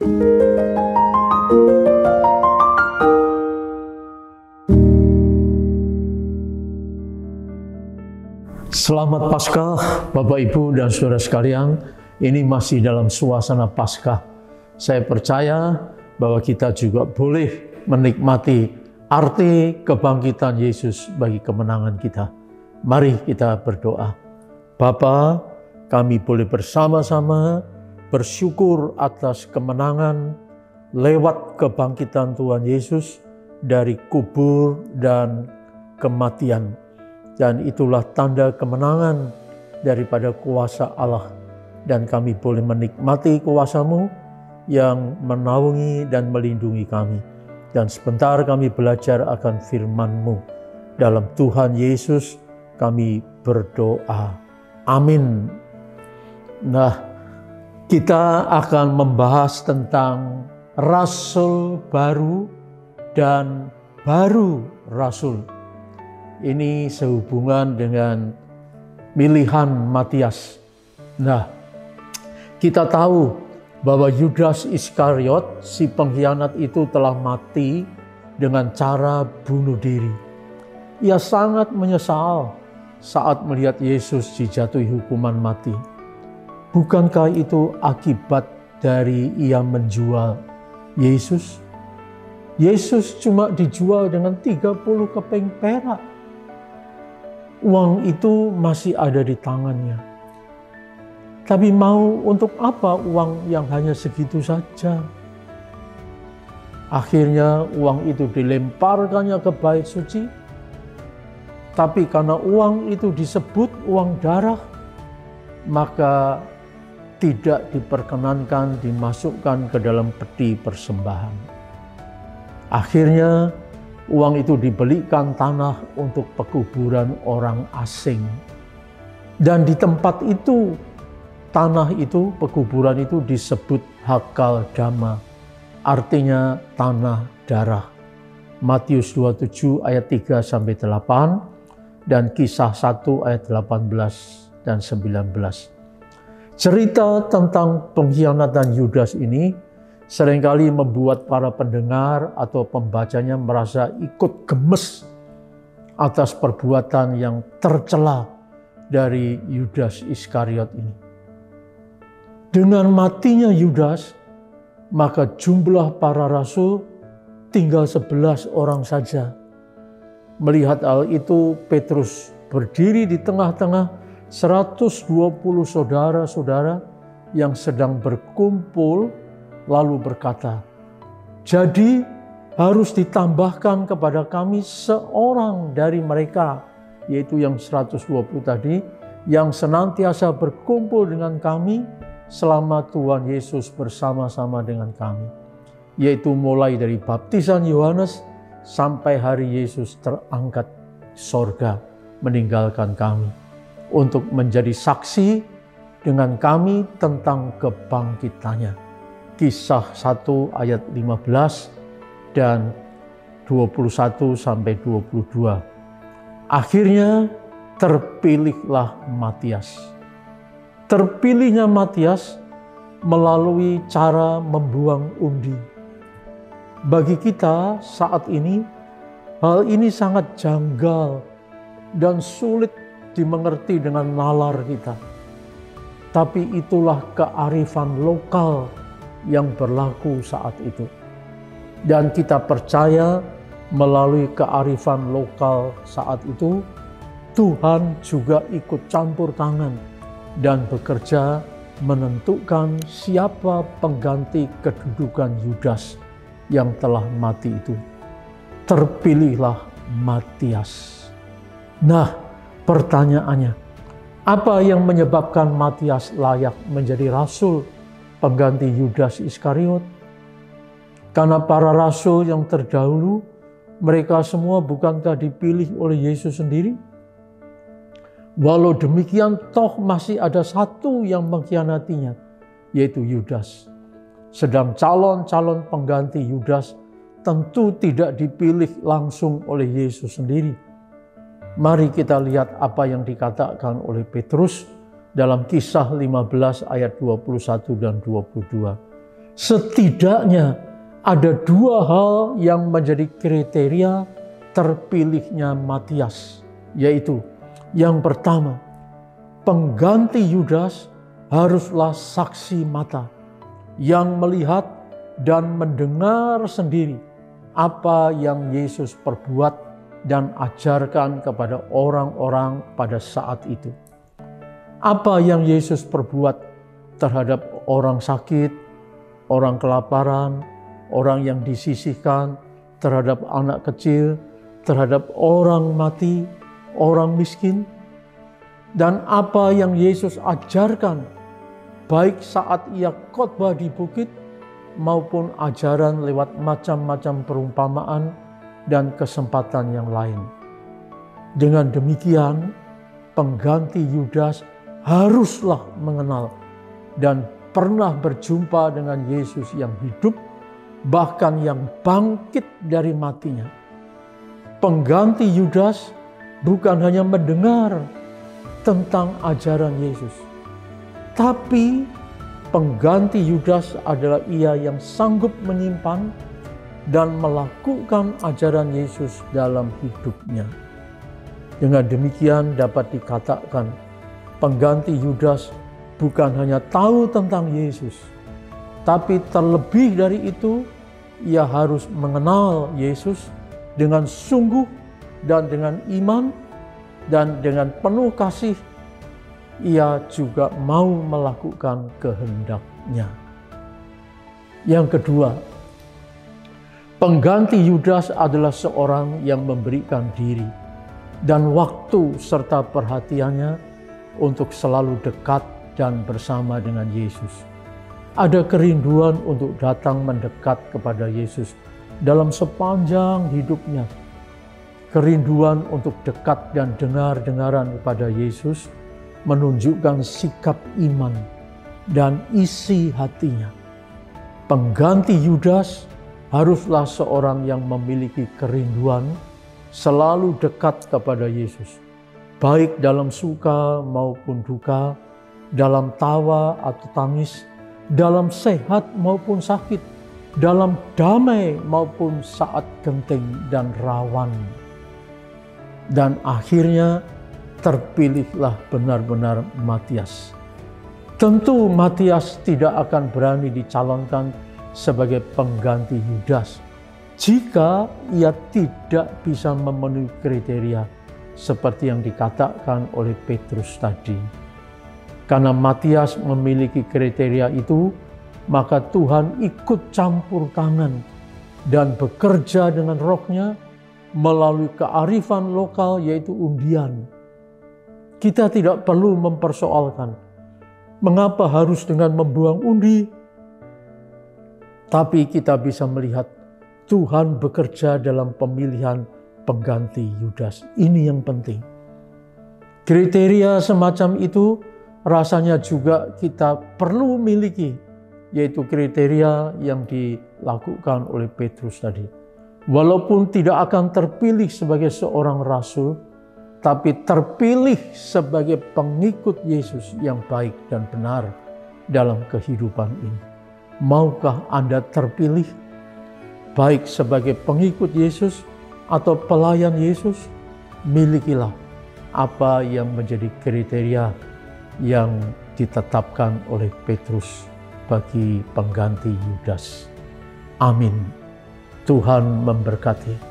Selamat Paskah, Bapak, Ibu, dan Saudara sekalian. Ini masih dalam suasana Paskah. Saya percaya bahwa kita juga boleh menikmati arti kebangkitan Yesus bagi kemenangan kita. Mari kita berdoa. Bapa, kami boleh bersama-sama bersyukur atas kemenangan lewat kebangkitan Tuhan Yesus dari kubur dan kematian. Dan itulah tanda kemenangan daripada kuasa Allah. Dan kami boleh menikmati kuasa-Mu yang menaungi dan melindungi kami. Dan sebentar kami belajar akan firman-Mu. Dalam Tuhan Yesus kami berdoa. Amin. Nah, kita akan membahas tentang Rasul baru dan baru Rasul. Ini sehubungan dengan pilihan Matias. Nah, kita tahu bahwa Yudas Iskariot, si pengkhianat itu telah mati dengan cara bunuh diri. Ia sangat menyesal saat melihat Yesus dijatuhi hukuman mati. Bukankah itu akibat dari ia menjual Yesus? Yesus cuma dijual dengan 30 keping perak. Uang itu masih ada di tangannya. Tapi mau untuk apa uang yang hanya segitu saja? Akhirnya uang itu dilemparkannya ke bait suci. Tapi karena uang itu disebut uang darah, maka tidak diperkenankan dimasukkan ke dalam peti persembahan. Akhirnya uang itu dibelikan tanah untuk pekuburan orang asing. Dan di tempat itu, tanah itu, pekuburan itu disebut Hakal Dama. Artinya tanah darah. Matius 27 ayat 3-8 dan Kisah 1 ayat 18 dan 19. Cerita tentang pengkhianatan Yudas ini seringkali membuat para pendengar atau pembacanya merasa ikut gemes atas perbuatan yang tercela dari Yudas Iskariot ini. Dengan matinya Yudas, maka jumlah para rasul tinggal 11 orang saja. Melihat hal itu, Petrus berdiri di tengah-tengah 120 saudara-saudara yang sedang berkumpul, lalu berkata, "Jadi harus ditambahkan kepada kami seorang dari mereka," yaitu yang 120 tadi, "yang senantiasa berkumpul dengan kami selama Tuhan Yesus bersama-sama dengan kami, yaitu mulai dari baptisan Yohanes sampai hari Yesus terangkat sorga meninggalkan kami, untuk menjadi saksi dengan kami tentang kebangkitannya." Kisah 1 ayat 15 dan 21-22. Akhirnya terpilihlah Matias. Terpilihnya Matias melalui cara membuang undi. Bagi kita saat ini, hal ini sangat janggal dan sulit dimengerti dengan nalar kita. Tapi itulah kearifan lokal yang berlaku saat itu. Dan kita percaya melalui kearifan lokal saat itu, Tuhan juga ikut campur tangan dan bekerja menentukan siapa pengganti kedudukan Yudas yang telah mati itu. Terpilihlah Matias. Nah, pertanyaannya, apa yang menyebabkan Matias layak menjadi rasul pengganti Yudas Iskariot? Karena para rasul yang terdahulu, mereka semua bukankah dipilih oleh Yesus sendiri? Walau demikian, toh masih ada satu yang mengkhianatinya, yaitu Yudas. Sedang calon-calon pengganti Yudas tentu tidak dipilih langsung oleh Yesus sendiri. Mari kita lihat apa yang dikatakan oleh Petrus dalam Kisah 15 ayat 21 dan 22. Setidaknya ada dua hal yang menjadi kriteria terpilihnya Matias, yaitu yang pertama, pengganti Yudas haruslah saksi mata yang melihat dan mendengar sendiri apa yang Yesus perbuat dan ajarkan kepada orang-orang pada saat itu. Apa yang Yesus perbuat terhadap orang sakit, orang kelaparan, orang yang disisihkan, terhadap anak kecil, terhadap orang mati, orang miskin, dan apa yang Yesus ajarkan baik saat ia khotbah di bukit maupun ajaran lewat macam-macam perumpamaan dan kesempatan yang lain. Dengan demikian, pengganti Yudas haruslah mengenal dan pernah berjumpa dengan Yesus yang hidup, bahkan yang bangkit dari matinya. Pengganti Yudas bukan hanya mendengar tentang ajaran Yesus, tapi pengganti Yudas adalah ia yang sanggup menyimpan dan melakukan ajaran Yesus dalam hidupnya. Dengan demikian dapat dikatakan pengganti Yudas bukan hanya tahu tentang Yesus, tapi terlebih dari itu ia harus mengenal Yesus dengan sungguh dan dengan iman, dan dengan penuh kasih ia juga mau melakukan kehendaknya. Yang kedua, pengganti Yudas adalah seorang yang memberikan diri dan waktu serta perhatiannya untuk selalu dekat dan bersama dengan Yesus. Ada kerinduan untuk datang mendekat kepada Yesus dalam sepanjang hidupnya. Kerinduan untuk dekat dan dengar-dengaran kepada Yesus menunjukkan sikap iman dan isi hatinya. Pengganti Yudas haruslah seorang yang memiliki kerinduan selalu dekat kepada Yesus, baik dalam suka maupun duka, dalam tawa atau tangis, dalam sehat maupun sakit, dalam damai maupun saat genting dan rawan. Dan akhirnya terpilihlah benar-benar Matias. Tentu Matias tidak akan berani dicalonkan sebagai pengganti Yudas jika ia tidak bisa memenuhi kriteria seperti yang dikatakan oleh Petrus tadi. Karena Matias memiliki kriteria itu, maka Tuhan ikut campur tangan dan bekerja dengan rohnya melalui kearifan lokal, yaitu undian. Kita tidak perlu mempersoalkan mengapa harus dengan membuang undi, tapi kita bisa melihat Tuhan bekerja dalam pemilihan pengganti Yudas. Ini yang penting. Kriteria semacam itu rasanya juga kita perlu miliki, yaitu kriteria yang dilakukan oleh Petrus tadi. Walaupun tidak akan terpilih sebagai seorang rasul, tapi terpilih sebagai pengikut Yesus yang baik dan benar dalam kehidupan ini. Maukah Anda terpilih baik sebagai pengikut Yesus atau pelayan Yesus? Milikilah apa yang menjadi kriteria yang ditetapkan oleh Petrus bagi pengganti Yudas. Amin. Tuhan memberkati.